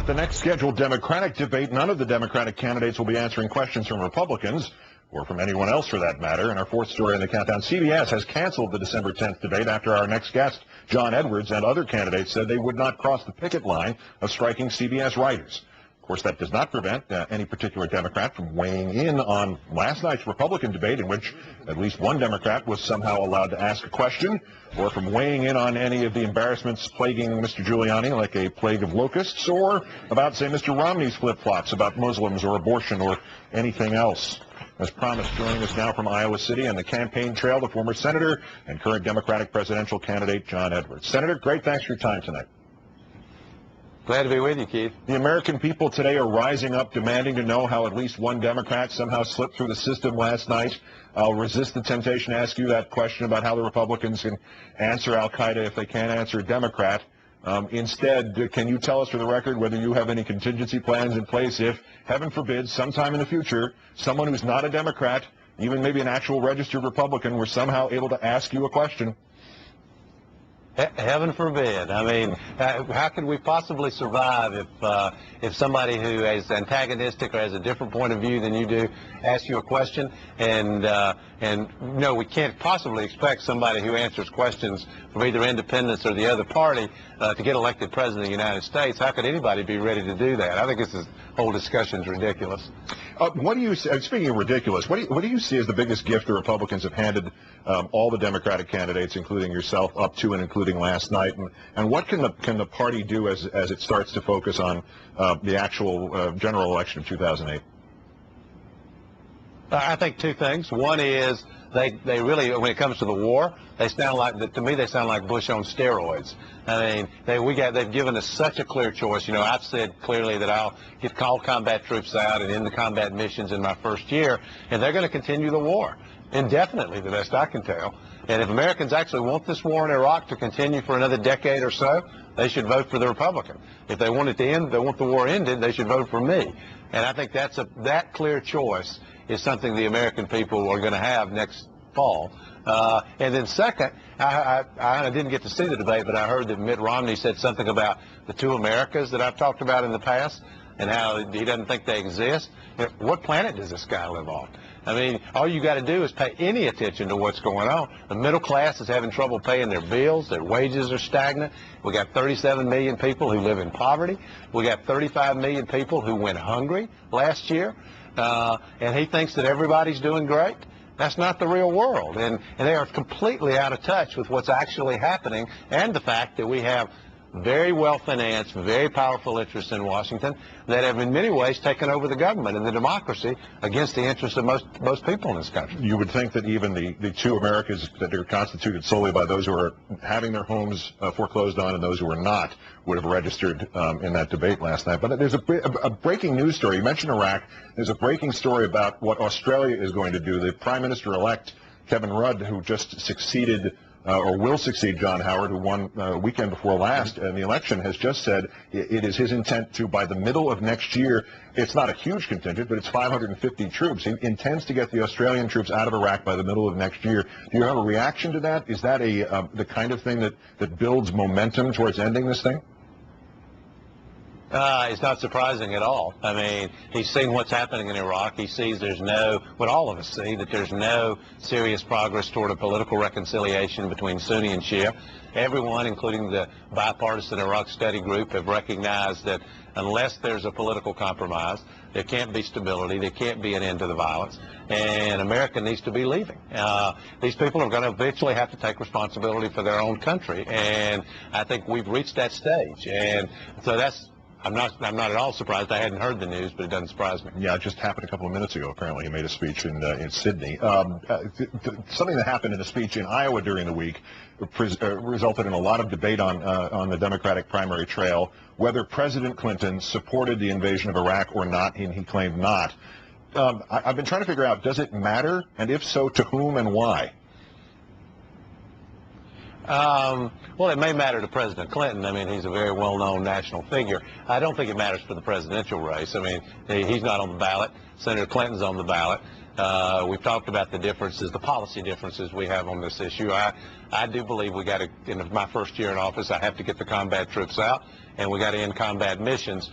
At the next scheduled Democratic debate, none of the Democratic candidates will be answering questions from Republicans, or from anyone else for that matter. In our fourth story in the countdown, CBS has canceled the December 10th debate after our next guest, John Edwards, and other candidates said they would not cross the picket line of striking CBS writers. Of course, that does not prevent any particular Democrat from weighing in on last night's Republican debate, in which at least one Democrat was somehow allowed to ask a question, or from weighing in on any of the embarrassments plaguing Mr. Giuliani like a plague of locusts, or about, say, Mr. Romney's flip-flops about Muslims or abortion or anything else. As promised, joining us now from Iowa City on the campaign trail, the former senator and current Democratic presidential candidate, John Edwards. Senator, great thanks for your time tonight. Glad to be with you, Keith. The American people today are rising up, demanding to know how at least one Democrat somehow slipped through the system last night. I'll resist the temptation to ask you that question about how the Republicans can answer al-Qaeda if they can't answer a Democrat. Instead, can you tell us for the record whether you have any contingency plans in place if, heaven forbid, sometime in the future, someone who's not a Democrat, even maybe an actual registered Republican, were somehow able to ask you a question? Heaven forbid. I mean, how could we possibly survive if somebody who is antagonistic or has a different point of view than you do asks you a question? And no, we can't possibly expect somebody who answers questions from either independents or the other party to get elected president of the United States. How could anybody be ready to do that? I think this whole discussion is ridiculous. What do you, speaking of ridiculous, what do you see as the biggest gift the Republicans have handed all the Democratic candidates, including yourself, up to and including last night? And what can the party do as it starts to focus on the actual general election of 2008? I think two things. One is they really, when it comes to the war, they sound like, to me, they sound like Bush on steroids. I mean, they've given us such a clear choice. You know, I've said clearly that I'll get all combat troops out and end the combat missions in my first year, and they're going to continue the war indefinitely, the best I can tell. And if Americans actually want this war in Iraq to continue for another decade or so, they should vote for the Republican. If they want it to end, they want the war ended, they should vote for me. And I think that clear choice is something the American people are going to have next fall. And then second, I didn't get to see the debate, but I heard that Mitt Romney said something about the two Americas that I've talked about in the past and how he doesn't think they exist. You know, what planet does this guy live on? I mean, all you got to do is pay any attention to what's going on. The middle class is having trouble paying their bills. Their wages are stagnant. We got 37 million people who live in poverty. We got 35 million people who went hungry last year. And he thinks that everybody's doing great. That's not the real world. And they are completely out of touch with what's actually happening and the fact that we have very well-financed, very powerful interests in Washington that have in many ways taken over the government and the democracy against the interests of most people in this country. You would think that even the two Americas that are constituted solely by those who are having their homes foreclosed on and those who are not would have registered in that debate last night. But there's a breaking news story. You mentioned Iraq. There's a breaking story about what Australia is going to do. The Prime Minister-elect, Kevin Rudd, who just succeeded or will succeed John Howard, who won weekend before last in the election, has just said it is his intent to, by the middle of next year, it's not a huge contingent, but it's 550 troops. He intends to get the Australian troops out of Iraq by the middle of next year. Do you have a reaction to that? Is that the kind of thing that builds momentum towards ending this thing? It's not surprising at all. I mean, he's seen what's happening in Iraq. He sees what all of us see, that there's no serious progress toward a political reconciliation between Sunni and Shia. Everyone, including the bipartisan Iraq study group, have recognized that unless there's a political compromise, there can't be stability, there can't be an end to the violence, and America needs to be leaving. These people are going to eventually have to take responsibility for their own country, and I think we've reached that stage. And so I'm not at all surprised. I hadn't heard the news, but it doesn't surprise me. Yeah, it just happened a couple of minutes ago, apparently. He made a speech in Sydney. Something that happened in a speech in Iowa during the week resulted in a lot of debate on the Democratic primary trail, whether President Clinton supported the invasion of Iraq or not, and he claimed not. I've been trying to figure out, does it matter? And if so, to whom and why? Well, it may matter to President Clinton. I mean, he's a very well-known national figure. I don't think it matters for the presidential race. I mean, he's not on the ballot. Senator Clinton's on the ballot. We've talked about the differences, the policy differences we have on this issue. I do believe we got to, in my first year in office, I have to get the combat troops out. and we got to end combat missions.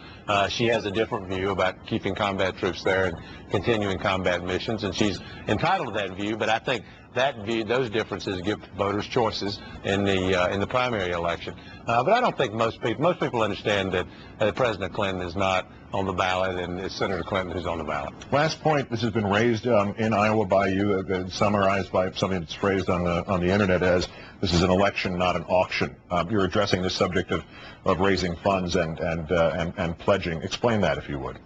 She has a different view about keeping combat troops there and continuing combat missions, and she's entitled to that view. But I think that view, those differences, give voters choices in the primary election. But I don't think most people understand that President Clinton is not on the ballot, and it's Senator Clinton who's on the ballot. Last point, this has been raised in Iowa by you, summarized by something that's phrased on the internet as this is an election, not an auction. You're addressing the subject of raising funds and pledging. Explain that, if you would.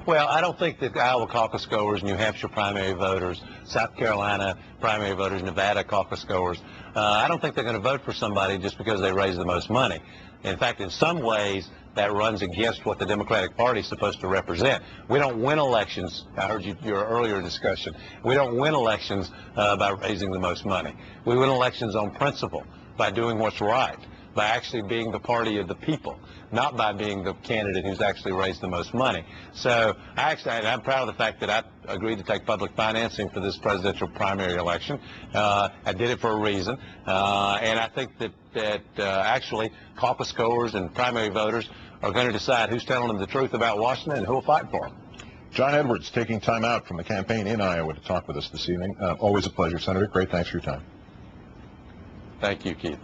Well, I don't think that Iowa caucus goers, New Hampshire primary voters, South Carolina primary voters, Nevada caucus goers, I don't think they're going to vote for somebody just because they raise the most money. In fact, in some ways, that runs against what the Democratic Party is supposed to represent. We don't win elections. I heard your earlier discussion. We don't win elections by raising the most money. We win elections on principle, by doing what's right, by actually being the party of the people, not by being the candidate who's actually raised the most money. So I'm proud of the fact that I agreed to take public financing for this presidential primary election. I did it for a reason, and I think that actually caucus goers and primary voters are going to decide who's telling them the truth about Washington and who will fight for them. John Edwards taking time out from the campaign in Iowa to talk with us this evening. Always a pleasure, Senator. Great. Thanks for your time. Thank you, Keith.